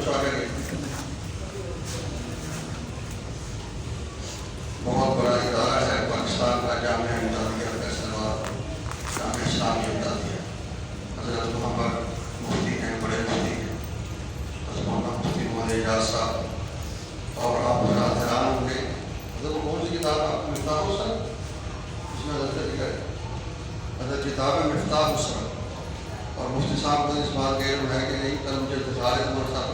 کچھ آگے نہیں. بہت بڑا ادارہ ہے پاکستان کا جامعہ امدادیہ فیصل آباد جامعہ اسلامیہ امدادیہ. حضرت محمد مفتی ہیں، بڑے مفتی ہیں، حضرت محمد مفتی محمد اعجاز صاحب. اور آپ حضرات حیران ہوں گے حضرت کون سی کتاب آپ کو مفتاح الصرف اس میں حضرت لکھا ہے حضرت کتاب مفتاح الصرف. اور مفتی صاحب کو اس بات کا علم ہے کہ نہیں، کل مجھے دکھا رہے تھے صاحب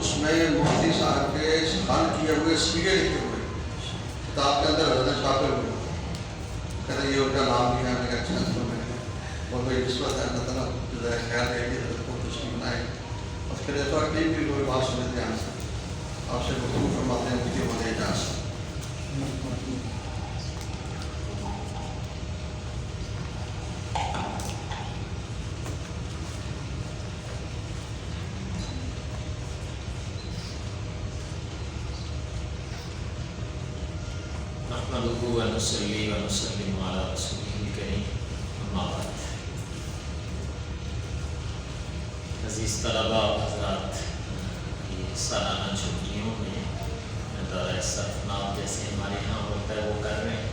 اس میں مفتی صاحب کے حل کیے ہوئے سیگے لکھے ہوئے کتاب کے اندر حضرت شامل ہوئے. کہتے ہیں یہ ان کا نام بھی ہے. میں نے کہا اچھا تو میں وہ کوئی نسبت ہے اللہ تعالیٰ جزائے خیر دے گی حضرت کو تشریف بنائے. اور پھر تو ٹیم بھی کوئی بات سنے دھیان سے آپ سے گفتگو فرماتے ہیں مفتی محمد اعجاز. نحمده ونصلي ونسلم على رسوله الكريم اما بعد. عزیز طلباء حضرات، یہ سالانہ چھٹیوں میں دورہ صرف ناب جیسے ہمارے یہاں ہوتا ہے وہ کر رہے ہیں.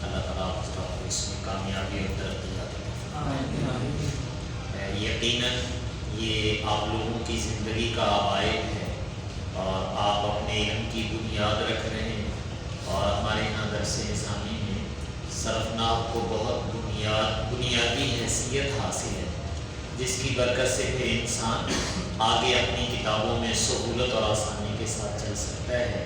اللہ تعالیٰ حضرات کو اس میں کامیابی اور ترقی عطا فرمائے. یقیناً یہ آپ لوگوں کی زندگی کا عائد ہے اور آپ اپنے علم کی بنیاد رکھ رہے ہیں. اور ہمارے یہاں درس نظامی میں صرف نحو کو بہت بنیادی حیثیت حاصل ہے، جس کی برکت سے پھر انسان آگے اپنی کتابوں میں سہولت اور آسانی کے ساتھ چل سکتا ہے.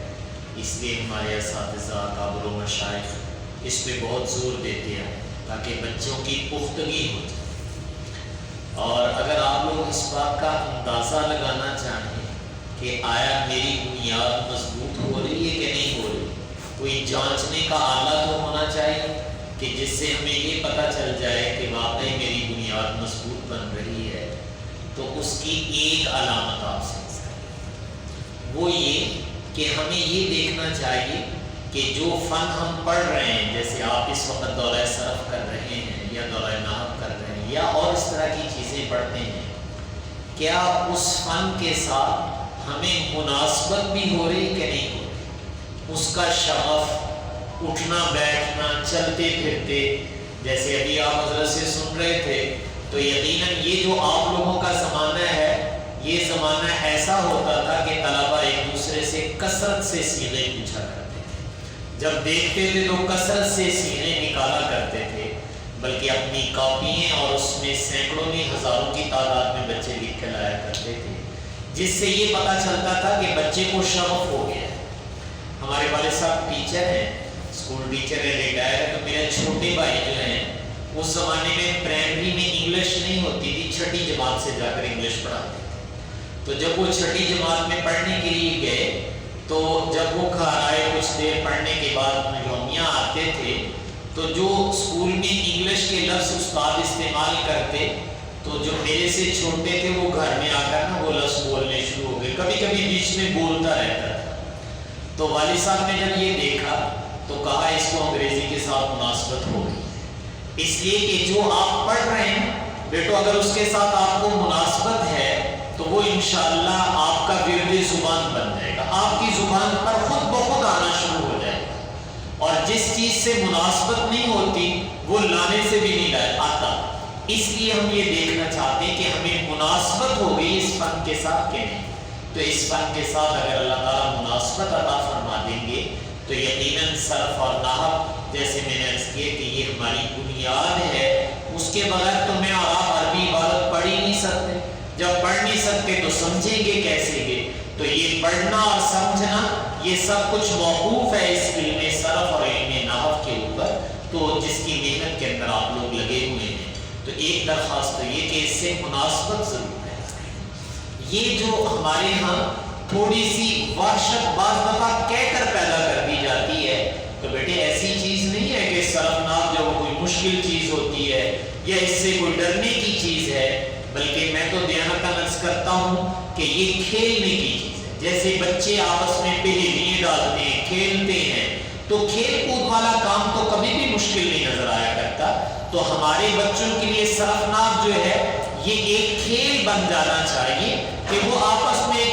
اس لیے ہمارے اساتذہ اکابر و مشائخ اس پہ بہت زور دیتے ہیں تاکہ بچوں کی پختگی ہو جائے. اور اگر آپ لوگ اس بات کا اندازہ لگانا چاہیں کہ آیا میری بنیاد مضبوط ہو رہی ہے کہ نہیں ہو رہی، کوئی جانچنے کا آلہ تو ہونا چاہیے کہ جس سے ہمیں یہ پتہ چل جائے کہ واقعی میری بنیاد مضبوط بن رہی ہے. تو اس کی ایک علامت آپ سمجھ سکیں، وہ یہ کہ ہمیں یہ دیکھنا چاہیے کہ جو فن ہم پڑھ رہے ہیں، جیسے آپ اس وقت دورہ صرف کر رہے ہیں یا دورہ نحو کر رہے ہیں یا اور اس طرح کی چیزیں پڑھتے ہیں، کیا اس فن کے ساتھ ہمیں مناسبت بھی ہو رہی کہ نہیں ہو رہی. اس کا شغف، اٹھنا بیٹھنا، چلتے پھرتے، جیسے ابھی آپ حضرت سے سن رہے تھے، تو یقیناً یہ جو آپ لوگوں کا زمانہ ہے، یہ زمانہ ایسا ہوتا تھا کہ طلبہ ایک دوسرے سے کثرت سے صیغے پوچھا کرتے تھے. جب دیکھتے تھے تو کثرت سے صیغے نکالا کرتے تھے، بلکہ اپنی کاپیاں اور اس میں سینکڑوں نہیں ہزاروں کی تعداد میں بچے لکھ کے لایا کرتے تھے، جس سے یہ پتہ چلتا تھا کہ بچے کو شغف ہو گیا. ہمارے والد صاحب ٹیچر ہیں، اسکول ٹیچر ہے، ریٹائر ہے. تو میرے چھوٹے بھائی جو ہیں اس زمانے میں پرائمری میں انگلش نہیں ہوتی تھی، چھٹی جماعت سے جا کر انگلش پڑھاتے تھے. تو جب وہ چھٹی جماعت میں پڑھنے کے لیے گئے تو جب وہ گھر آئے کچھ دیر پڑھنے کے بعد یومیہ آتے تھے، تو جو اسکول میں انگلش کے لفظ استاد استعمال کرتے، تو جو میرے سے چھوٹے تھے وہ گھر میں آ کر نا وہ لفظ بولنے شروع ہو گئے. کبھی کبھی بیچ میں بولتا رہتا تھا. تو والد صاحب نے جب یہ دیکھا تو کہا اس کو انگریزی کے ساتھ مناسبت ہو گئی. اس لیے کہ جو آپ پڑھ رہے ہیں بیٹو، اگر اس کے ساتھ آپ کو مناسبت ہے تو وہ انشاءاللہ آپ کا ورد زبان بن جائے گا. آپ کی زبان پر خود بخود آنا شروع ہو جائے گا. اور جس چیز سے مناسبت نہیں ہوتی وہ لانے سے بھی نہیں آتا. اس لیے ہم یہ دیکھنا چاہتے ہیں کہ ہمیں مناسبت ہو گئی اس فن کے ساتھ کہ نہیں. تو اس فن کے ساتھ اگر اللہ تعالیٰ مناسبت عطا فرما دیں گے تو یقیناً صرف اور نحو جیسے میں نے عرض کیا کہ یہ ہماری بنیاد ہے. اس کے بغیر تو میں اور آپ عربی عبارت پڑھ ہی نہیں سکتے. جب پڑھ نہیں سکتے تو سمجھیں گے کیسے گے. تو یہ پڑھنا اور سمجھنا یہ سب کچھ موقوف ہے اس علم صرف اور علم نحو کے اوپر، تو جس کی محنت کے اندر آپ لوگ لگے ہوئے ہیں. تو ایک درخواست تو یہ کہ اس سے مناسبت ضرور ہے. یہ جو ہمارے ہاں تھوڑی سی وحشت بعض دفعہ کہہ کر پیدا کر دی جاتی ہے، تو بیٹے ایسی چیز نہیں ہے کہ صرف نحو جو کوئی مشکل چیز ہوتی ہے یا اس سے کوئی ڈرنے کی چیز ہے، بلکہ میں تو دیانتاً عرض کرتا ہوں کہ یہ کھیلنے کی چیز ہے. جیسے بچے آپس میں پہیلیاں ڈالتے ہیں، کھیلتے ہیں، تو کھیل کود والا کام تو کبھی بھی مشکل نہیں نظر آیا کرتا. تو ہمارے بچوں کے لیے صرف نحو جو ہے یہ ایک کھیل بن جانا چاہیے کہ وہ آپس میں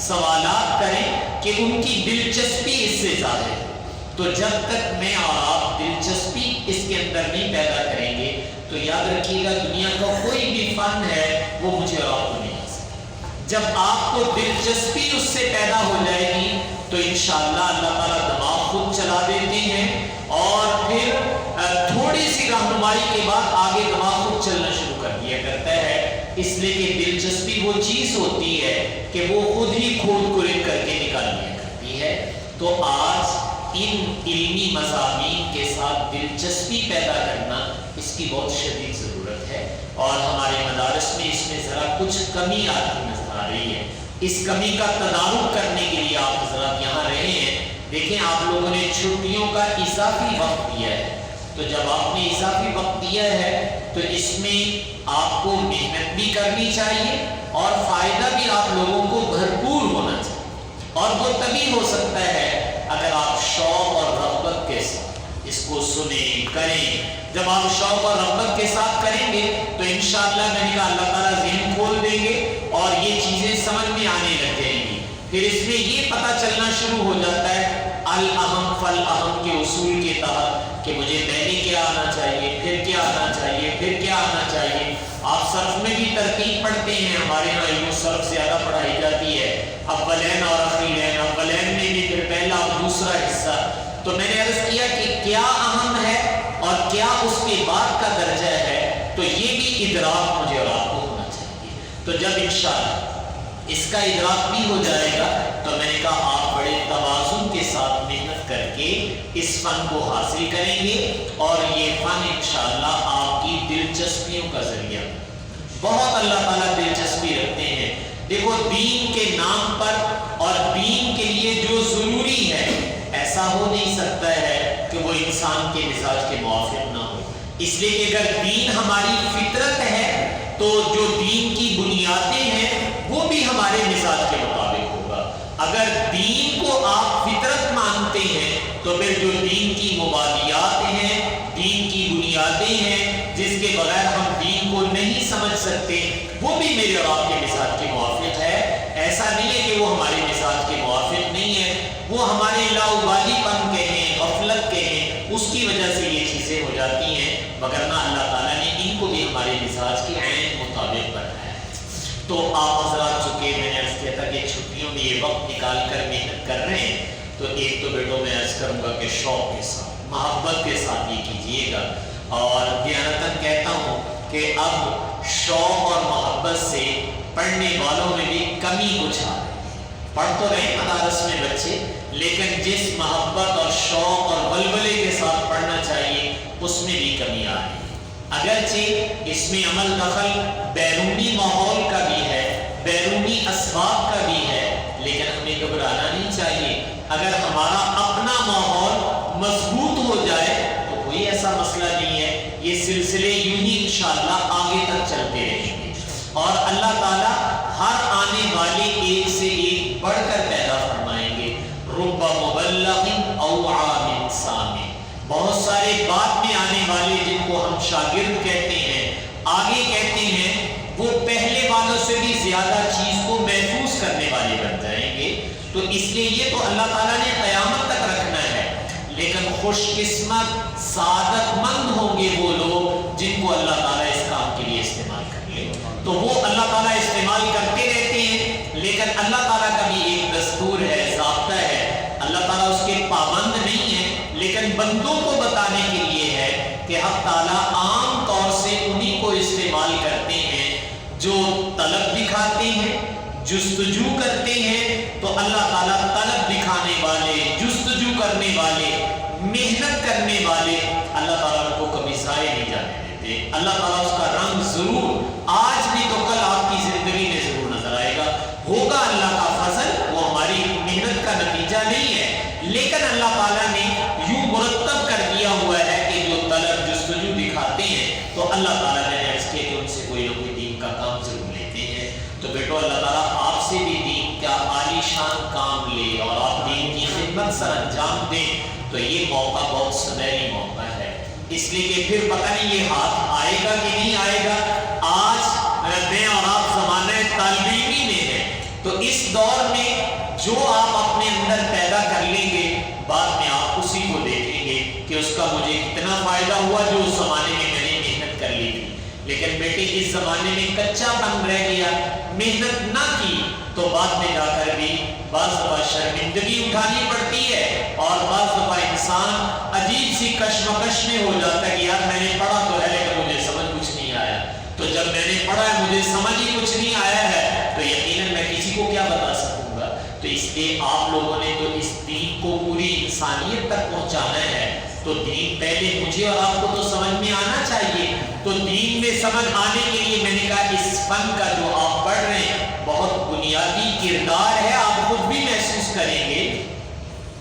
سوالات کریں کہ ان کی دلچسپی اس سے ظاہر ہے. تو جب تک میں اور آپ دلچسپی اس کے اندر نہیں پیدا کریں گے تو یاد رکھیے گا دنیا کا کوئی بھی فن ہے وہ مجھے اور آپ کو نہیں آ سکتا. جب آپ کو دلچسپی اس سے پیدا ہو جائے گی تو انشاءاللہ اللہ تعالیٰ دماغ خود چلا دیتے ہیں اور پھر تھوڑی سی رہنمائی کے بعد آگے دماغ خود چلنا شروع کر دیا کرتا ہے. اس لیے کہ دلچسپی وہ چیز ہوتی ہے کہ وہ خود ہی کھود کرید کر کے نکال لیا کرتی ہے. تو آج ان علمی مضامین کے ساتھ دلچسپی پیدا کرنا اس کی بہت شدید ضرورت ہے اور ہمارے مدارس میں اس میں ذرا کچھ کمی آتی نظر آ رہی ہے. اس کمی کا تدارک کرنے کے لیے آپ حضرات یہاں رہے ہیں. دیکھیں آپ لوگوں نے چھٹیوں کا اضافی وقت دیا ہے تو جب آپ نے اضافی وقت دیا ہے تو اس میں آپ کو محنت بھی کرنی چاہیے اور فائدہ بھی آپ لوگوں کو بھرپور ہونا چاہیے اور وہ تبھی ہو سکتا ہے اگر آپ شوق اور رغبت کے ساتھ اس کو سنیں کریں. جب آپ شوق اور رغبت کے ساتھ کریں گے تو انشاءاللہ میں نے کہا اللہ تعالیٰ ذہن کھول دیں گے اور یہ چیزیں سمجھ میں آنے لگ جائیں گی. پھر اس میں یہ پتہ چلنا شروع ہو جاتا ہے الاہم فالاہم کے اصول کے تحت کہ مجھے پہلے کیا آنا چاہیے پھر کیا آنا چاہیے پھر کیا آنا چاہیے. آپ صرف میں بھی ترتیب پڑھتے ہیں, ہمارے یہاں علم صرف زیادہ پڑھائی جاتی ہے اولین اور اخیرین. اولین میں بھی پھر پہلا اور دوسرا حصہ. تو میں نے عرض کیا کہ کیا اہم ہے اور کیا اس کے بعد کا درجہ ہے تو یہ بھی ادراک مجھے اور آپ کو ہونا چاہیے. تو جب انشاءاللہ اس کا ادراک بھی ہو جائے گا تو میں نے کہا آپ بڑے توازن کے ساتھ محنت کر کے اس فن کو حاصل کریں گے اور یہ فن انشاءاللہ آپ کی دلچسپیوں کا ذریعہ. بہت اللہ تعالیٰ دلچسپی رکھتے ہیں. دیکھو دین کے نام پر اور دین کے لیے جو ضروری ہے ایسا ہو نہیں سکتا ہے کہ وہ انسان کے مزاج کے موافق نہ ہو. اس لیے کہ اگر دین ہماری فطرت ہے تو جو دین کی بنیادیں ہیں وہ بھی ہمارے مزاج کے مطابق ہوگا. اگر دین کو آپ فطرت مانتے ہیں تو پھر جو دین کی مبادیات ہیں دین کی بنیادیں ہیں جس کے بغیر ہم دین کو نہیں سمجھ سکتے وہ بھی میرے اور آپ کے مزاج کے موافق ہے. ایسا نہیں ہے کہ وہ ہمارے مزاج کے موافق نہیں ہے, وہ ہمارے لاؤبالی پن کے ہیں غفلت کے ہیں اس کی وجہ سے یہ چیزیں ہو جاتی ہیں. وگرنہ اللہ تعالیٰ نے ان کو بھی ہمارے مزاج کے عین مطابق بنایا ہے. تو آپ حضرات چونکہ میں نے عرض کیا تھا کہ چھٹیوں میں یہ وقت نکال کر محنت کر رہے ہیں تو ایک تو بیٹوں میں عرض کروں گا کہ شوق کے ساتھ محبت کے ساتھ یہ کیجیے گا. اور دیانتاً کہتا ہوں کہ اب شوق اور محبت سے پڑھنے والوں میں بھی کمی کچھ آ رہی ہے. پڑھ تو رہے مدارس میں بچے لیکن جس محبت اور شوق اور ولولے کے ساتھ پڑھنا چاہیے اس میں بھی کمی آ رہی ہے. اگرچہ اس میں عمل دخل بیرونی ماحول کا بھی ہے بیرونی اسباب کا بھی ہے لیکن ہمیں گھبرانا نہیں چاہیے. اگر ہمارا اپنا ماحول مضبوط ہو جائے تو کوئی ایسا مسئلہ نہیں ہے. یہ سلسلے یوں ہی انشاءاللہ آگے تک چلتے رہیں گے اور اللہ تعالیٰ ہر آنے والے ایک سے ایک بڑھ کر پیدا فرمائیں گے. رب مبلغ اوعى من سامع. بہت سارے بعد میں آنے والے جن کو ہم شاگرد کہتے ہیں آگے کہتے ہیں وہ پہلے والوں سے بھی زیادہ چیز کو محفوظ کرنے والے بن جائیں گے. تو اس لیے یہ تو اللہ تعالیٰ نے قیامت تک رکھنا ہے لیکن خوش قسمت سعادت مند ہوں گے وہ لوگ جن کو اللہ تعالیٰ اس کام کے لیے استعمال کر لے. تو وہ اللہ تعالیٰ استعمال کرتے رہتے ہیں لیکن اللہ تعالیٰ کا بھی ایک دستور ہے ضابطہ ہے. اللہ تعالیٰ اس کے پابند نہیں ہے لیکن بندوں کو بتانے کے لیے ہے کہ حق تعالیٰ عام طور سے انہی کو استعمال کرتے ہیں جو طلب دکھاتے ہیں جستجو کرتے ہیں. تو اللہ تعالیٰ طلب دکھانے والے جستجو کرنے والے محنت کرنے والے اللہ تعالیٰ کو کبھی ضائع نہیں جانے دیتے. اللہ تعالیٰ اس کا رنگ ضرور آج بھی تو کل آپ کی زندگی میں ضرور نظر آئے گا. ہوگا اللہ کا فضل وہ ہماری محنت کا نتیجہ نہیں ہے لیکن اللہ تعالیٰ نے یوں مرتب کر دیا ہوا ہے کہ جو طلب جستجو دکھاتے ہیں تو اللہ تعالیٰ نے عرض کیا کہ ان سے کوئی نہ کوئی دین کا کام ضرور لیتے ہیں. تو بیٹو اللہ تعالیٰ آپ سے بھی دین کا عالی شان کام لے اور آپ دین کی خدمت سر انجام دیں تو یہ موقع بہت سنہری موقع ہے. اس لیے کہ پھر پتہ نہیں یہ ہاتھ آئے گا کہ نہیں آئے گا. آج میں اور آپ زمانہ طالب علمی میں ہیں تو اس دور میں جو آپ اپنے اندر پیدا کر لیں گے بعد میں آپ اسی کو دیکھیں گے کہ اس کا مجھے کتنا فائدہ ہوا جو اس زمانے میں میں نے محنت کر لی تھی. لیکن بیٹے اس زمانے میں کچا پن رہ گیا, محنت نہ کی تو بعد میں جا کر بھی بعض دفعہ شرمندگی اٹھانی پڑتی ہے, اور بعض دفعہ انسان عجیب سی کشمکش میں ہو جاتا ہے کہ یار میں نے پڑھا تو ہے لیکن مجھے سمجھ کچھ نہیں آیا. تو جب میں نے پڑھا ہے مجھے سمجھ ہی کچھ نہیں آیا ہے تو یقیناً میں کسی کو کیا بتا سکوں گا. تو اس لیے آپ لوگوں نے تو اس دین کو پوری انسانیت تک پہنچانا ہے, تو دین پہلے مجھے اور آپ کو تو سمجھ میں آنا چاہیے. تو دین میں سمجھ آنے کے لیے میں نے کہا اس فن کا جو آپ پڑھ رہے ہیں بہت بنیادی کردار ہے, آپ خود بھی محسوس کریں گے.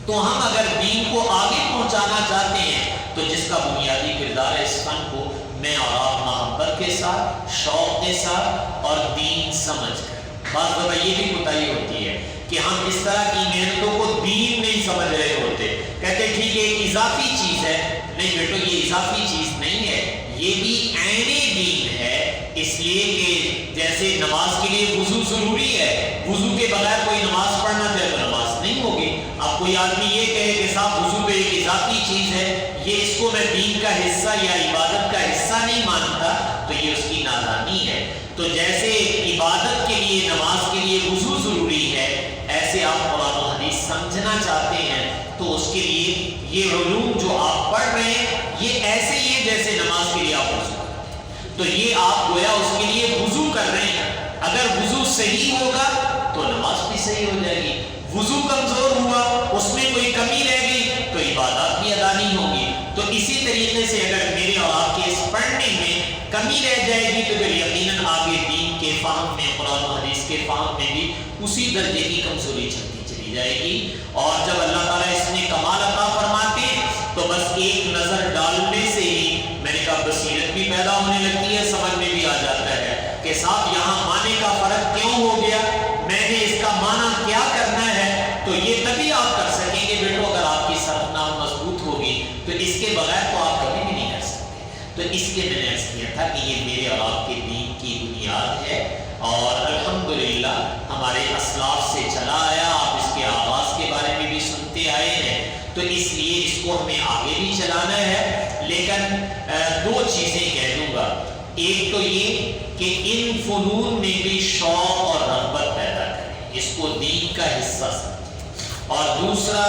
تو ہم اگر دین کو آگے پہنچانا چاہتے ہیں تو جس کا بنیادی کردار ہے اس فن کو میں اور آپ محبت کے ساتھ, شوق کے ساتھ اور دین سمجھ کر. بعض دفعہ یہ بھی کوتاہی ہوتی ہے کہ ہم اس طرح کی محنتوں کو دین نہیں سمجھ رہے ہوتے, کہتے ٹھیک ہے ایک اضافی چیز ہے. نہیں بیٹو, یہ اضافی چیز نہیں ہے, یہ بھی عین دین ہے. اس لیے کہ جیسے نماز کے لیے وضو ضروری ہے, وضو کے بغیر کوئی نماز پڑھنا چاہے تو نماز نہیں ہوگی. اب کوئی آدمی یہ کہے کہ صاحب وضو تو ایک اضافی چیز ہے, یہ اس کو میں دین کا حصہ یا عبادت کا حصہ نہیں مانتا, تو یہ اس کی نادانی ہے. تو جیسے عبادت کے لیے نماز کے لیے وضو ضروری ہے, ایسے آپ قرآن و حدیث سمجھنا چاہتے ہیں تو اس کے لیے یہ علوم جو آپ پڑھ رہے ہیں یہ ایسے ہی ہے جیسے نماز کے لیے آپ وضو کرتے ہیں. تو یہ آپ گویا اس کے لیے وضو کر رہے ہیں. اگر وضو صحیح ہوگا تو نماز بھی صحیح ہو جائے گی. وضو کمزور ہوا, اس میں کوئی کمی رہ گئی تو عبادات بھی ادا نہیں ہوگی. تو اسی طریقے سے اگر میرے اور آپ کے اس پڑھنے میں کمی رہ جائے گی تو پھر یقیناً آگے دین کے فہم میں, قرآن و حدیث کے فہم میں بھی اسی درجے کی کمزوری چلتی چلی جائے گی. اور جب اللہ تعالیٰ اس میں کمال عطا فرماتے ہیں تو بس ایک نظر ڈالنے سے ہی میں نے کہا بصیرت بھی پیدا ہونے لگتی ہے, سمجھ میں بھی آ جاتا ہے کہ صاحب یہاں معنی کا فرق کیوں ہو گیا, میں نے اس کا معنی کیا کرنا ہے. تو یہ تبھی آپ کر سکیں گے بیٹو اگر آپ کی صرفناف مضبوط ہوگی, تو اس کے بغیر تو آپ کبھی بھی نہیں کر سکتے. تو اس لیے میں نے عرض کیا تھا کہ یہ میرے اور آپ کے دین کی بنیاد ہے, اور الحمدللہ ہمارے اسلاف سے چلا آیا. آپ اس کے آغاز کے بارے میں بھی سنتے آئے ہیں, تو اس لیے اس کو ہمیں آگے بھی چلانا ہے. لیکن دو چیزیں کہہ دوں گا, ایک تو یہ کہ ان فنون میں بھی شوق اور رغبت پیدا کریں, اس کو دین کا حصہ سمجھیں. اور دوسرا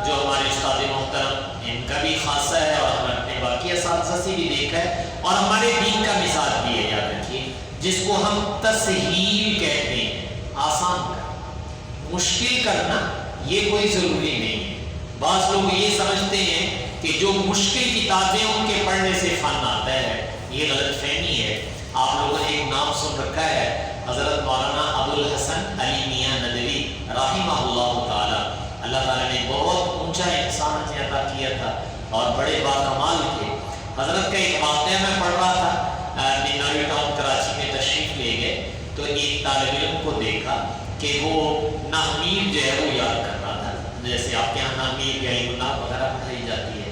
جو ہمارے استاد محترم ان کا بھی خاصہ ہے, اور ہم نے اپنے باقی اساتذہ سے بھی دیکھا ہے, اور ہمارے دین کا مثال بھی ہے, یاد رکھیے, جس کو ہم تسہیل کہتے ہیں, آسان کرنا. مشکل کرنا یہ کوئی ضروری نہیں ہے. بعض لوگ یہ سمجھتے ہیں کہ جو مشکل کتابیں ان کے پڑھنے سے فن آتا ہے, یہ غلط فہمی ہے. آپ لوگوں نے ایک نام سن رکھا ہے, حضرت مولانا ابو الحسن علی میاں ندوی رحمہ اللہ تعالی. اللہ تعالیٰ نے بہت اونچا انسان عطا کیا تھا اور بڑے باکمال تھے. حضرت کا ایک واقعہ میں پڑھ رہا تھا, نیناوی ٹاؤن کراچی میں تشریف لے گئے تو ایک طالب علم کو دیکھا کہ وہ نحمیر جو ہے وہ یاد کر رہا تھا, جیسے آپ کے یہاں نحمیر یا گناہ وغیرہ پڑھائی جاتی ہے.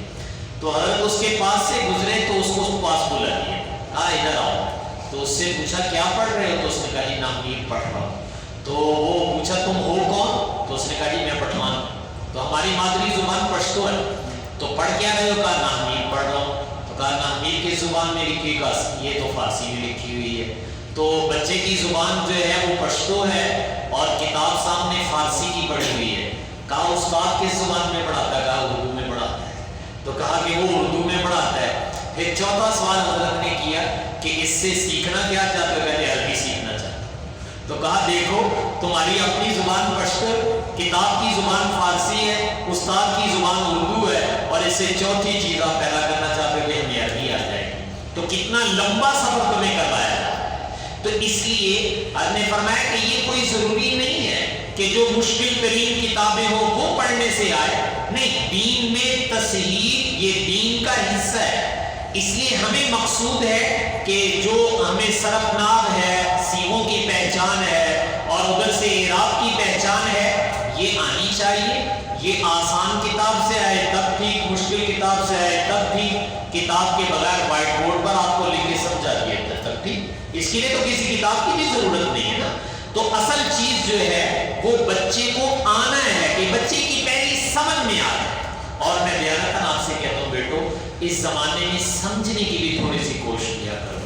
تو حضرت اس کے پاس سے گزرے تو اس کو پاس بلا لیا, ادھر آؤ. تو اس سے پوچھا کیا پڑھ رہے ہو, تو اس نے کہا جی نحمیر پڑھ رہا ہوں. تو وہ پوچھا تم ہو کون, تو اس نے کہا جی میں پٹھان ہوں. تو ہماری مادری زبان پشتو ہے, تو پڑھ کیا رہے ہو, کہا نحمیر پڑھ رہا ہوں. تو کہا نحمیر کی زبان میں لکھی, کہا یہ تو فارسی میں لکھی ہوئی ہے. تو بچے کی زبان جو ہے وہ پشتو ہے اور کتاب سامنے فارسی کی پڑھی ہوئی ہے. کہا استاد کس زبان میں پڑھاتا ہے, کہا اردو میں پڑھاتا ہے. تو کہا کہ وہ اردو میں پڑھاتا ہے. پھر چوتھا سوال حضرت نے کیا کہ اس سے سیکھنا کیا چاہتے ہو, کہتے عربی سیکھنا چاہتے. تو کہا دیکھو تمہاری اپنی زبان پشتو, کتاب کی زبان فارسی ہے, استاد کی زبان اردو ہے, اور اس سے چوتھی چیز آپ پیدا کرنا چاہتے ہو کہ ہمیں عربی آ جائے گی. تو کتنا لمبا سفر تمہیں کروایا ہے. تو اس لیے آپ نے فرمایا کہ یہ کوئی ضروری نہیں ہے کہ جو مشکل ترین کتابیں ہوں وہ پڑھنے سے آئے. نہیں, دین میں تسہیل یہ دین کا حصہ ہے. اس لیے ہمیں مقصود ہے کہ جو ہمیں صرف ناو ہے, سیغوں کی پہچان ہے, اور ادھر سے اعراب کی پہچان ہے, یہ آنی چاہیے. یہ آسان کتاب سے آئے تب ٹھیک, مشکل کتاب سے آئے تب ٹھیک, کتاب کے بغیر وائٹ بورڈ پر آپ کو لکھ کے سمجھا دیا تب ٹھیک. اس کے لیے تو کسی کتاب کی بھی ضرورت نہیں ہے نا. تو اصل چیز جو ہے وہ بچے کو آنا ہے کہ بچے کی پہلی سمجھ میں آ جائے. اور میں دیانتاً آپ سے کہتا ہوں بیٹو اس زمانے میں سمجھنے کی بھی تھوڑی سی کوشش کیا کرو.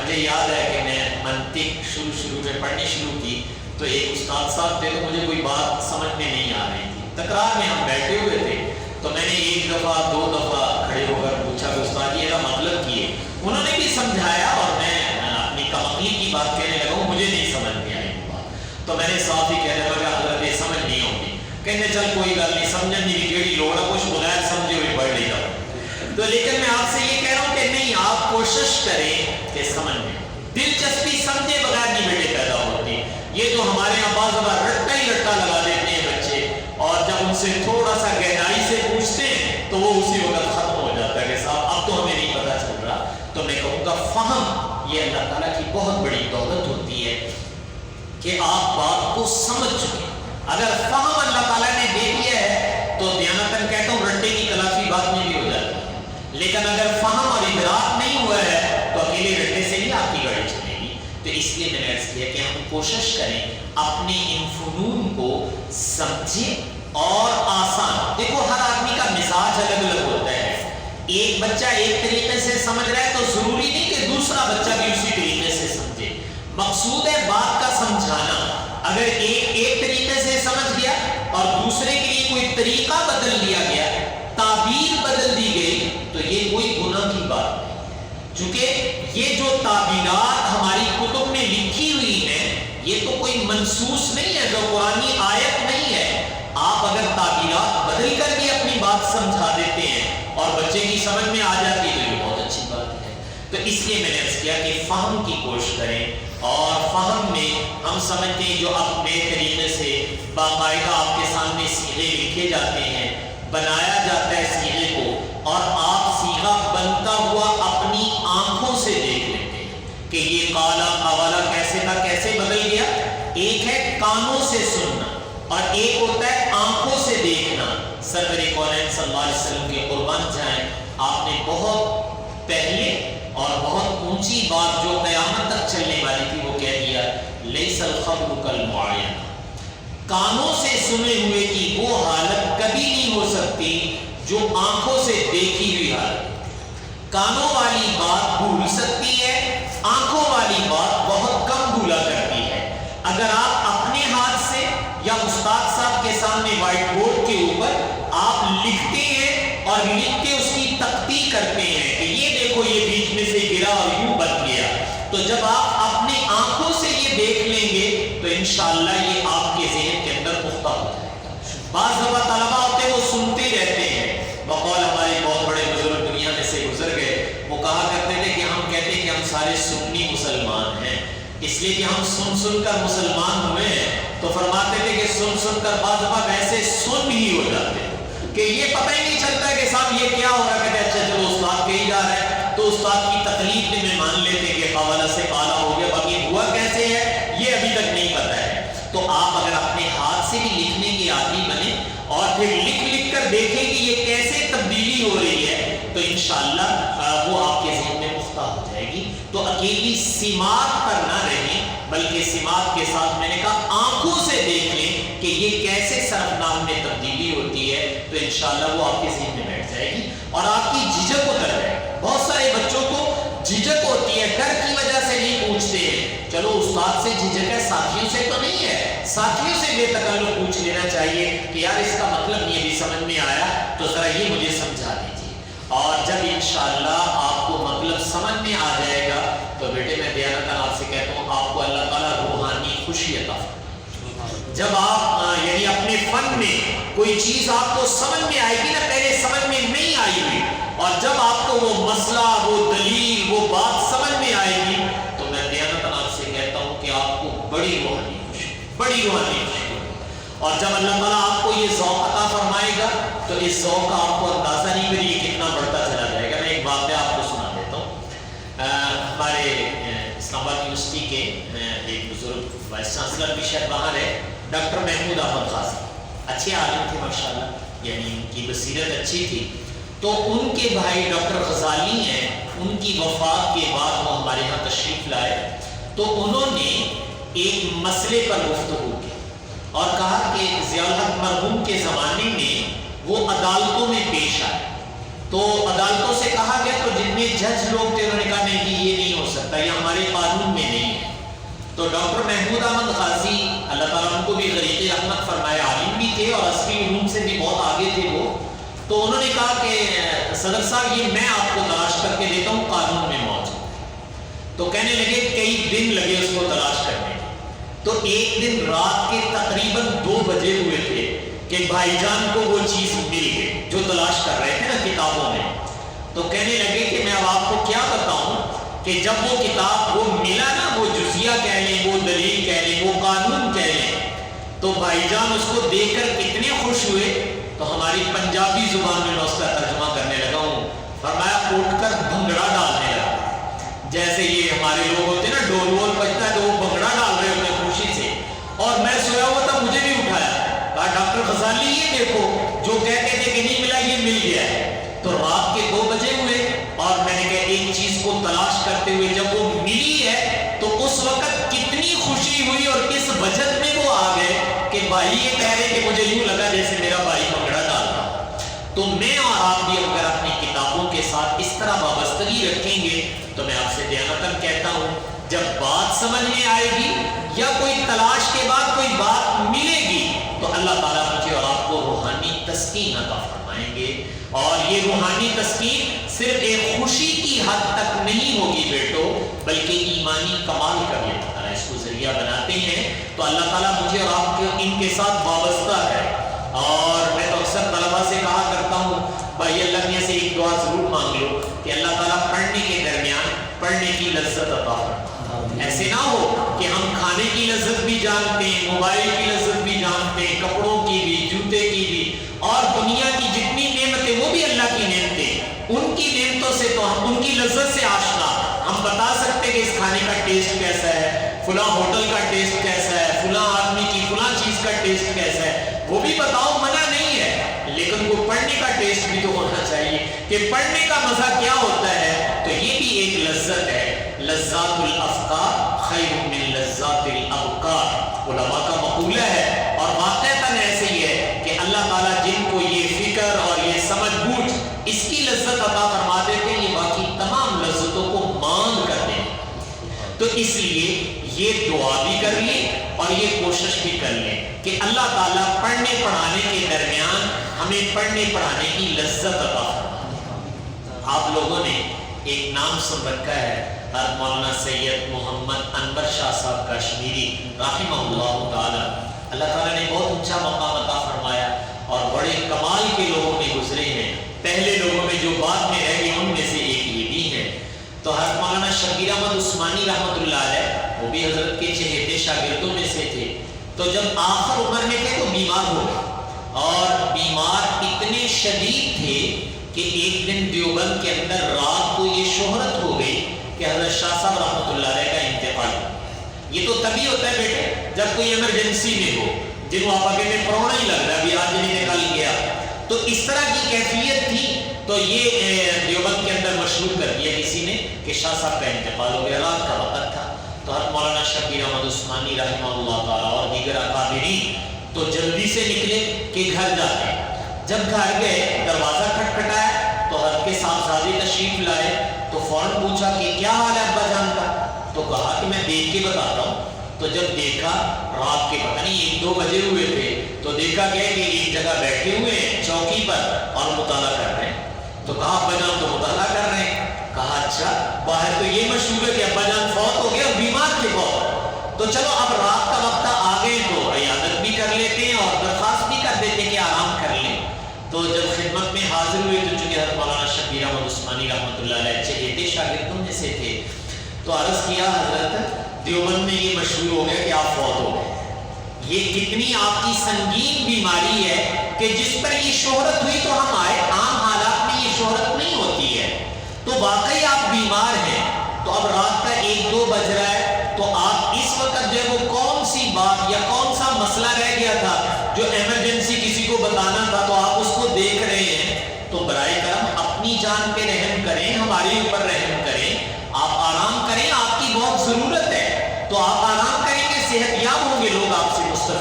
مجھے یاد ہے کہ میں منطق شروع میں پڑھنی شروع کی تو ایک استاد صاحب تھے تو مجھے کوئی بات سمجھ میں نہیں آ رہی تھی. تکرار میں ہم بیٹھے ہوئے تھے تو میں نے ایک دفعہ 2 دفعہ کھڑے ہو کر پوچھا کہ استاد یہ کا مطلب کیے. انہوں نے بھی سمجھایا اور میں اپنی کمقلی کی بات کہنے لگا ہوں مجھے نہیں سمجھ میں آئی وہ بات. تو میں نے صاف ہی کہنے لگا حضرت یہ سمجھ نہیں ہوگی. کہنے چل کوئی گل نہیں سمجھنے کی کیڑی لوڑ ہے کچھ بغیر سمجھے ہوئے پڑھ لے جاؤ. تو لیکن میں آپ سے یہ کہہ رہا ہوں کہ نہیں آپ کوشش کریں کہ سمجھ میں. دلچسپی سمجھے بغیر نہیں بیٹے پیدا ہوتی. یہ جو ہمارے یہاں بعض بار رٹا ہی رٹا لگا دیتے ہیں بچے اور جب ان سے تھوڑا سا گہرائی سے پوچھتے ہیں تو وہ اسی وقت ختم ہو جاتا ہے کہ صاحب اب تو ہمیں نہیں پتہ چل رہا. تو میں کہوں گا فہم یہ اللہ تعالیٰ کی بہت بڑی دولت ہوتی ہے کہ آپ بات کو سمجھ چکے. اگر فہم اللہ تعالیٰ نے دے دیا ہے تو دیانتاً کہتا ہوں رٹے کی تلافی بعد میں بھی ہو جاتی ہے. لیکن اگر فہم اور ادراک نہیں ہوا ہے تو اکیلے رٹے سے ہی آپ کی گاڑی چلے گی. تو اس لیے میں نے عرض کیا کہ ہم کوشش کریں اپنے ان فنون کو سمجھیں اور آسان. دیکھو ہر آدمی کا مزاج الگ الگ ہوتا ہے. ایک بچہ ایک طریقے سے سمجھ رہا ہے تو ضروری نہیں کہ دوسرا بچہ بھی اسی طریقے سے سمجھے. مقصود ہے بات کا سمجھانا. اگر ایک طریقے سے سمجھ گیا اور دوسرے کے لیے کوئی طریقہ بدل دیا گیا تعبیر بدل دی گئی تو یہ کوئی گناہ کی بات نہیں. چونکہ یہ جو تعبیرات ہماری کتب میں لکھی ہوئی ہیں یہ تو کوئی منسوس نہیں ہے جو قرآنی آیت نہیں ہے. آپ اگر تعبیرات بدل کر بھی اپنی بات سمجھا دیتے ہیں اور بچے کی سمجھ میں آ جاتی ہے تو یہ بہت اچھی بات ہے. تو اس لیے میں نے عرض کیا کہ فہم کی کوشش کریں اور فہم میں ہم سمجھتے ہیں جو اپنے طریقے سے باقاعدہ آپ کے سامنے صیغے لکھے جاتے ہیں بنایا جاتا ہے صیغے کو اور آپ صیغہ بنتا ہوا اپنی آنکھوں سے دیکھ لیتے ہیں کہ یہ قالا قوالا کیسے تھا کیسے بدل گیا. ایک ہے کانوں سے سننا اور ایک ہوتا ہے آنکھوں سے دیکھنا. سرور کونین صلی اللہ علیہ وسلم کے قربان جائیں آپ نے بہت پہلے اور بہت اونچی بات جو قیامت تک چلنے والی تھی وہ کہہ دیا لیس الخبر کالمعاینہ. کانوں سے سنے ہوئے کی وہ حالت کبھی نہیں ہو سکتی جو آنکھوں سے دیکھی ہوئی حالت. کانوں والی بات بھول سکتی ہے آنکھوں والی بات بہت کم بھولا کرتی ہے. اگر آپ اپنے ہاتھ سے یا استاد صاحب کے سامنے وائٹ بورڈ کے اوپر آپ لکھتے ہیں اور لکھ کے اس کی تختی کرتے ہیں کہ یہ دیکھو یہ بیچ میں سے گرا اور یوں بن گیا تو جب آپ اپنی آنکھوں سے یہ دیکھ لیں گے تو انشاءاللہ یہ آپ کے ذہن کے اندر پختہ ہو جائے گا. بعض دفعہ طلباء ہوتے وہ سنتے رہتے ہیں. بقول ہمارے بہت بڑے بزرگ دنیا میں سے گزر گئے وہ کہا کرتے تھے کہ ہم کہتے ہیں کہ ہم سارے سنی مسلمان ہیں اس لیے کہ ہم سن کر مسلمان ہوئے ہیں. تو فرماتے تھے کہ سن کر بعض دفعہ ویسے سن ہی ہو جاتے کہ یہ پتہ ہی نہیں چلتا کہ صاحب یہ کیا ہو رہا ہے. کہتے اچھا چلو استاد کہی جا رہا ہے تو استاد کی تقلید میں مان لیتے کہ قوالا سے قالا ہو گیا باقی ہوا کیسے ہے یہ ابھی تک نہیں پتہ ہے. تو آپ اگر اپنے ہاتھ سے بھی لکھنے کی عادی بنے اور پھر لکھ کر دیکھیں کہ یہ کیسے تبدیلی ہو رہی ہے تو انشاءاللہ وہ آپ کے ذہن میں پختہ ہو جائے گی. تو اکیلی سماعت پر نہ رہیں بلکہ سماعت کے ساتھ میں نے کہا آنکھوں سے دیکھ لیں کہ یہ کیسے صرف نام میں تبدیلی ہوتی ہے تو انشاءاللہ وہ آپ کے ذہن میں بیٹھ جائے گی اور آپ کی جھجک اتر جائے گی. بہت سارے بچوں کو جھجک ہوتی ہے ڈر کی وجہ سے نہیں پوچھتے ہیں. چلو استاد سے جھجک ہے ساتھیوں سے تو نہیں ہے. ساتھیوں سے بے تکلف پوچھ لینا چاہیے کہ یار اس کا مطلب یہ بھی سمجھ میں آیا تو ذرا یہ مجھے سمجھا دیجیے. اور جب انشاءاللہ آپ کو مطلب سمجھ میں آ جائے گا تو بیٹے میں دیانتاً آپ سے کہتا ہوں آپ کو اللہ تعالیٰ روحانی خوشی عطا فرمائے. جب آپ یعنی اپنے فن میں کوئی چیز آپ کو سمجھ میں آئے گی نا پہلے سمجھ میں نہیں آئی ہوئی اور جب آپ کو وہ مسئلہ وہ دلیل وہ بات سمجھ میں آئے گی تو میں دیانتاً آپ سے کہتا ہوں کہ آپ کو بڑی روحانی خوشی ہوگی. اور جب اللہ تعالیٰ آپ کو یہ ذوق عطا فرمائے گا تو اس ذوق کا آپ کو اندازہ نہیں میری یہ کتنا بڑھتا چلا جائے گا. میں ایک واقعہ آپ کو سنا دیتا ہوں. ہمارے اسلام آباد یونیورسٹی کے ایک بزرگ وائس چانسلر بھی شاید باہر ہے ڈاکٹر محمود احمد خاصی اچھے عالم تھے ماشاءاللہ یعنی ان کی بصیرت اچھی تھی. تو ان کے بھائی ڈاکٹر غزالی ہیں ان کی وفات کے بعد وہ ہمارے یہاں تشریف لائے تو انہوں نے ایک مسئلے پر گفتگو کی اور کہا کہ ضیاء الحق مرحوم کے زمانے میں وہ عدالتوں میں پیش آئے تو عدالتوں سے کہا گیا تو جتنے جج لوگ تھے انہوں نے کہا نہیں کہ یہ نہیں ہو سکتا، یہ ہمارے قانون میں نہیں ہے۔ تو ڈاکٹر محمود احمد غازی اللہ تعالیٰ ان کو بھی غریق رحمت فرمائے، عالم بھی تھے اور عصری علوم سے بھی بہت آگے تھے وہ، تو انہوں نے کہا کہ صدر صاحب یہ میں آپ کو تلاش کر کے دیتا ہوں، قانون میں موجود ہے۔ تو کہنے لگے کئی دن لگے اس کو تلاش کرنے کے، تو ایک دن رات کے تقریباً 2 بجے ہوئے تھے کہ بھائی جان کو وہ چیز مل گئی جو تلاش کر رہے تھے نا کتابوں میں۔ تو کہنے لگے کہ میں اب آپ کو کیا بتاؤں کہ جب وہ کتاب وہ ملا نا، وہ جزیہ کہہ لیں، وہ دلیل کہہ لیں، وہ قانون کہہ لیں، تو بھائی جان اس کو دیکھ کر اتنے خوش ہوئے، تو ہماری پنجابی زبان میں اس کا ترجمہ کرنے لگا ہوں، فرمایا اٹھ کر بھنگڑا ڈالنے لگا۔ جیسے یہ ہمارے لوگ ہوتے ہیں نا، ڈول وول بجتا ہے تو وہ بھنگڑا ڈال رہے ہوتے ہیں خوشی سے، اور میں سویا ہوا تھا مجھے بھی اٹھایا، کہا ڈاکٹر غزالی یہ دیکھو جو کہتے تھے کہ نہیں ملا یہ مل گیا ہے۔ تو رات کے 2 بجے ہوئے اور میں نے کہا ایک چیز کو تلاش کرتے ہوئے جب وہ ملی ہے تو اس وقت کتنی خوشی ہوئی اور کس وجد میں وہ آ گئے کہ بھائی یہ کہہ رہے کہ مجھے یوں لگا جیسے میرا بھائی بھنگڑا ڈال رہا۔ تو میں اور آپ بھی اگر اپنی کتابوں کے ساتھ اس طرح وابستگی رکھیں گے تو میں آپ سے دیانتاً کہتا ہوں جب بات سمجھ میں آئے گی یا کوئی تلاش کے بعد کوئی بات ملے گی تو اللہ تعالیٰ مجھے اور آپ کو روحانی تسکین عطا فرمائیں گے، اور یہ روحانی تسکین صرف ایک خوشی کی حد تک نہیں ہوگی بیٹو، بلکہ ایمانی کمال کا بھی اللہ تعالیٰ اس کو ذریعہ بناتے ہیں۔ تو اللہ تعالیٰ مجھے اور آپ کو ان کے ساتھ وابستہ ہے، اور میں تو اکثر طلبا سے کہا کرتا ہوں بھائی اللہ میاں سے ایک دعا ضرور مانگ لو کہ اللہ تعالیٰ پڑھنے کے درمیان پڑھنے کی لذت عطا فرمائے۔ ایسے نہ ہو کہ ہم کھانے کی لذت بھی جانتے ہیں، موبائل کی لذت بھی جانتے ہیں، کپڑوں کی بھی، جوتے کی بھی، اور دنیا کی جتنی نعمتیں وہ بھی اللہ کی نعمتیں، ان کی نعمتوں سے تو ہم ان کی لذت سے آشنا، ہم بتا سکتے کہ اس کھانے کا ٹیسٹ کیسا ہے، فلاں ہوٹل کا ٹیسٹ کیسا ہے، فلاں آدمی کی فلاں چیز کا ٹیسٹ کیسا ہے، وہ بھی بتاؤ منع نہیں ہے، لیکن وہ پڑھنے کا ٹیسٹ بھی تو ہونا چاہیے کہ پڑھنے کا مزہ کیا ہوتا ہے۔ تو یہ بھی ایک لذت ہے، لذات الافکار خیر من لذات الابکار، علماء کا مقولہ ہے، اور واقعتاً ایسے ہی ہے کہ اللہ تعالیٰ جن کو یہ فکر اور یہ سمجھ بوجھ اس کی لذت عطا فرما دیتے ہیں، یہ باقی تمام لذتوں کو مان کر دیں۔ تو اس لیے یہ دعا بھی کر لیں اور یہ کوشش بھی کر لیں کہ اللہ تعالیٰ پڑھنے پڑھانے کے درمیان ہمیں پڑھنے پڑھانے کی لذت عطا فرمائے۔ آپ لوگوں نے ایک نام سن رکھا ہے مولانا سید محمد انور شاہ صاحب کشمیری رحمہ اللہ تعالی، اللہ تعالیٰ نے بہت اونچا مقام عطا فرمایا اور بڑے کمال کے لوگوں میں گزرے ہیں، پہلے لوگوں میں جو بعد میں رہ گئے ان میں سے ایک یہ بھی ہے۔ تو حضرت مولانا شبیر احمد عثمانی رحمۃ اللہ علیہ، وہ بھی حضرت کے چہیتے شاگردوں میں سے تھے، تو جب آخر عمر میں تھے تو بیمار ہو گئے، اور بیمار اتنے شدید تھے کہ ایک دن دیوبند کے اندر رات کو یہ شہرت ہو گئی کہ حضرت شاہ صاحب رحمۃ اللہ علیہ کا انتقال ہو۔ یہ تو تبھی ہوتا ہے بیٹے جب کوئی ایمرجنسی میں ہو، جن کو آپ آگے میں پرونا ہی لگ رہا ہے، ابھی آج نہیں نکل گیا، تو اس طرح کی کیفیت تھی، تو یہ دیوبند کے اندر مشہور کر دیا کسی نے کہ شاہ صاحب کا انتقال ہو گیا، رات کا وقت تھا۔ تو حضرت مولانا شبیر احمد عثمانی رحمہ اللہ تعالیٰ اور دیگر اکابرین تو جلدی سے نکلے کہ گھر جاتے ہیں۔ جب گھر گئے دروازہ کھٹکھٹایا تو حضرت کے صاحبزادے تشریف لائے، تو فوراً پوچھا کہ کیا حال ہے ابا جان کا؟ تو کہا کہ میں دیکھ کے بتاتا ہوں۔ تو جب دیکھا رات کے پتہ نہیں 1-2 بجے ہوئے تھے، تو دیکھا گیا کہ ایک جگہ بیٹھے ہوئے ہیں چوکی پر اور مطالعہ کر رہے ہیں۔ تو کہا ابا جان تو مطالعہ کر رہے ہیں؟ کہا اچھا، باہر تو یہ مشہور ہے کہ ابا جان فوت ہو گئے اور بیمار تھے بہت، تو چلو اب رات کا وقت آ گئے تو عیادت بھی کر لیتے ہیں اور درخواست بھی کر دیتے ہیں کہ آرام کر لیں۔ تو جب خدمت میں حاضر ہوئے تو چونکہ حضرت مولانا شبیر احمد عثمانی رحمۃ اللہ علیہ چہیتے شاگردوں میں سے تھے، تو عرض کیا حضرت دیوبند میں یہ مشہور ہو گیا کہ آپ فوت ہو گئے، یہ کتنی آپ کی سنگین بیماری ہے کہ جس پر یہ شہرت ہوئی تو ہم آئے، عام حالات میں یہ شہرت نہیں ہوتی ہے، تو واقعی آپ بیمار ہیں، تو اب رات کا 1-2 بج رہا ہے، تو آپ اس وقت جو ہے وہ کون سی بات یا کون سا مسئلہ رہ گیا تھا جو ایمرجنسی کسی کو بتانا تھا تو آپ اس کو دیکھ رہے ہیں، تو برائے کرم اپنی جان پہ رحم کریں، ہمارے اوپر رحم کریں، آپ آرام کریں، آپ کی بہت ضرورت ہے، تو آپ آرام کریں گے،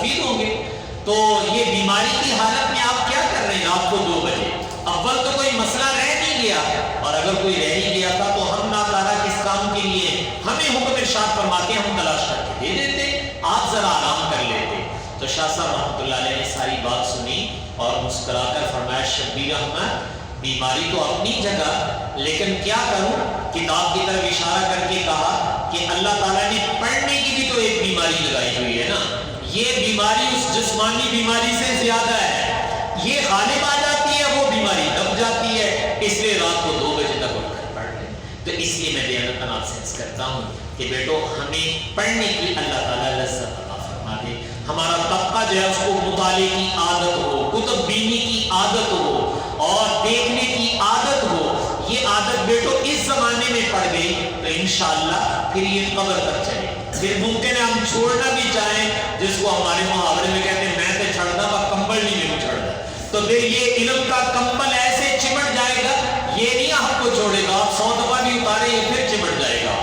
مستفید ہوں گے. تو یہ بیماری کی حالت میں آپ کیا کر رہے ہیں رات کو 2 بجے؟ اول تو کوئی مسئلہ رہ نہیں گیا، اور اگر کوئی رہ ہی گیا تھا تو ہم نہ تعالیٰ کس کام کے لیے ہمیں حکم ارشاد فرماتے ہم تلاش کر کے دے دیتے، آپ ذرا آرام کر لیتے. تو شاہ صاحب رحمۃ اللہ علیہ نے ساری بات سنی اور مسکرا کر فرمایا شبیر احمد بیماری تو اپنی جگہ، لیکن کیا کروں؟ کتاب کی طرف اشارہ کر کے کہا کہ اللہ تعالیٰ نے پڑھنے کی بھی تو ایک بیماری لگائی ہوئی ہے نا. یہ بیماری اس جسمانی بیماری سے زیادہ ہے، یہ غالب آ جاتی ہے، وہ بیماری دب جاتی ہے. اس لیے رات کو 2 بجے تک اٹھ کر پڑھ لیں. تو اس لیے میں دیانتاً آپ سے عرض کرتا ہوں کہ بیٹو ہمیں پڑھنے کی اللہ تعالیٰ لذت عطا فرما دے. ہمارا طبقہ جو ہے اس کو مطالعے کی عادت ہو، کتب بینی کی عادت ہو اور دیکھنے کی عادت ہو. یہ عادت بیٹو اس زمانے میں پڑ گئی تو انشاءاللہ پھر یہ قبر تک چلے. پھر ممکن ہے ہم چھوڑنا بھی چاہیں، جس کو ہمارے محاورے میں کہتے ہیں میں تے چھڑنا با کمبل نہیں میں چھڑنا، تو پھر یہ علم کا کمبل ایسے چمٹ جائے گا، یہ نہیں آپ کو چھوڑے گا، آپ 100 دفعہ بھی اتارے یہ پھر چمٹ جائے گا.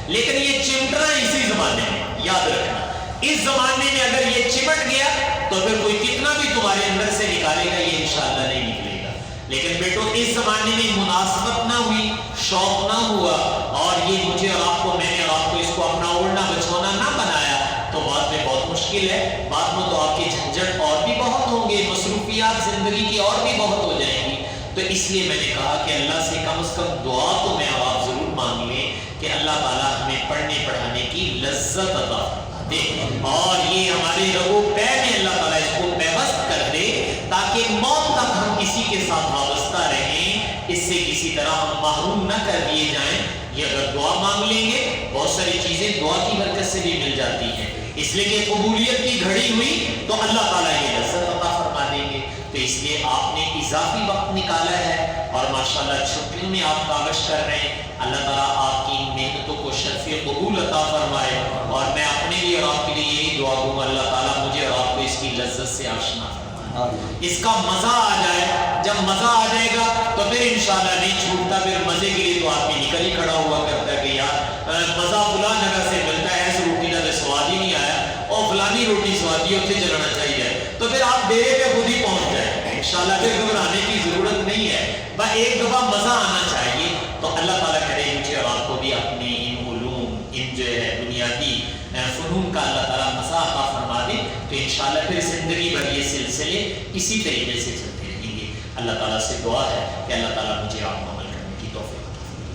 لیکن یہ چمٹنا اسی زمانے میں، یاد رکھنا اس زمانے میں اگر یہ چمٹ گیا تو پھر کوئی کتنا بھی تمہارے اندر سے نکالے گا یہ انشاءاللہ نہیں نکلے گا. لیکن بیٹو اس زمانے میں مناسبت نہ ہوئی، شوق نہ ہوا، اور یہ مجھے اور آپ کو، میں نے اور آپ کو اس کو اپنا اوڑھنا بچھونا نہ بنایا تو بعد میں بہت مشکل ہے. بعد میں تو آپ کے جھنجھٹ اور بھی بہت ہوں گے، مصروفیات زندگی کی اور بھی بہت ہو جائیں گی. تو اس لیے میں نے کہا کہ اللہ سے کم از کم دعا تو میں اور آپ ضرور مانگ لیں کہ اللہ تعالیٰ ہمیں پڑھنے پڑھانے کی لذت عطا فرما دے، اور یہ ہمارے رگو پے میں اللہ تعالیٰ اس کو پیوست کر دے تاکہ موت تک ہم کسی کے ساتھ وابستہ رہیں، اس سے کسی طرح ہم محروم نہ کر دیے جائیں. یہ اگر دعا مانگ لیں گے بہت ساری چیزیں دعا کی برکت سے بھی مل جاتی ہیں، اس لیے کہ قبولیت کی گھڑی ہوئی تو اللہ تعالیٰ یہ لذت عطا فرما دیں گے. تو اس لیے آپ نے اضافی وقت نکالا ہے اور ماشاءاللہ چھٹیوں میں آپ کاوش کر رہے ہیں. اللہ تعالیٰ آپ کی محنتوں کو شرف قبول عطا فرمائے، اور میں اپنے لیے اور آپ کے لیے یہی دعا دوں اللہ تعالیٰ مجھے اور آپ کو اس کی لذت سے آشنا فرمائے، اس کا مزہ آ جائے. جب مزہ آ جائے گا تو پھر انشاءاللہ نہیں چھوٹتا. پھر مزے کے لیے تو آدمی نکل ہی کھڑا ہوا کرتا ہے کہ یار مزہ فلاں جگہ سے ملتا ہے، ایسے روٹی کا سواد ہی نہیں آیا اور فلانی روٹی سوادی اتنے چلنا چاہیے. تو پھر آپ ڈیرے پہ خود ہی پہنچ جائیں انشاءاللہ. پھر گھبرانے کی ضرورت نہیں ہے، بس ایک دفعہ مزہ آنا چاہیے. تو اللہ تعالیٰ کرے مجھے اور آپ کو بھی اپنے ان علوم، ان جو ہے بنیادی فنون کا اللہ تعالیٰ مزہ عطا فرما دے. تو انشاءاللہ پھر زندگی بھر یہ سلسلے اسی طریقے سے چلتے رہیں گے. اللہ تعالیٰ سے دعا ہے کہ اللہ تعالیٰ مجھے آپ کو عمل کرنے کی توفیق عطا فرمائے.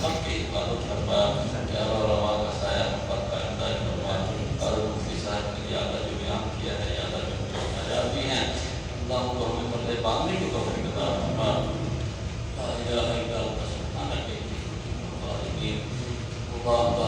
سب کی عبادت کرنا، kami juga berkata bahwa la ilaha illallah subhanaka inni wa atubu ilaik.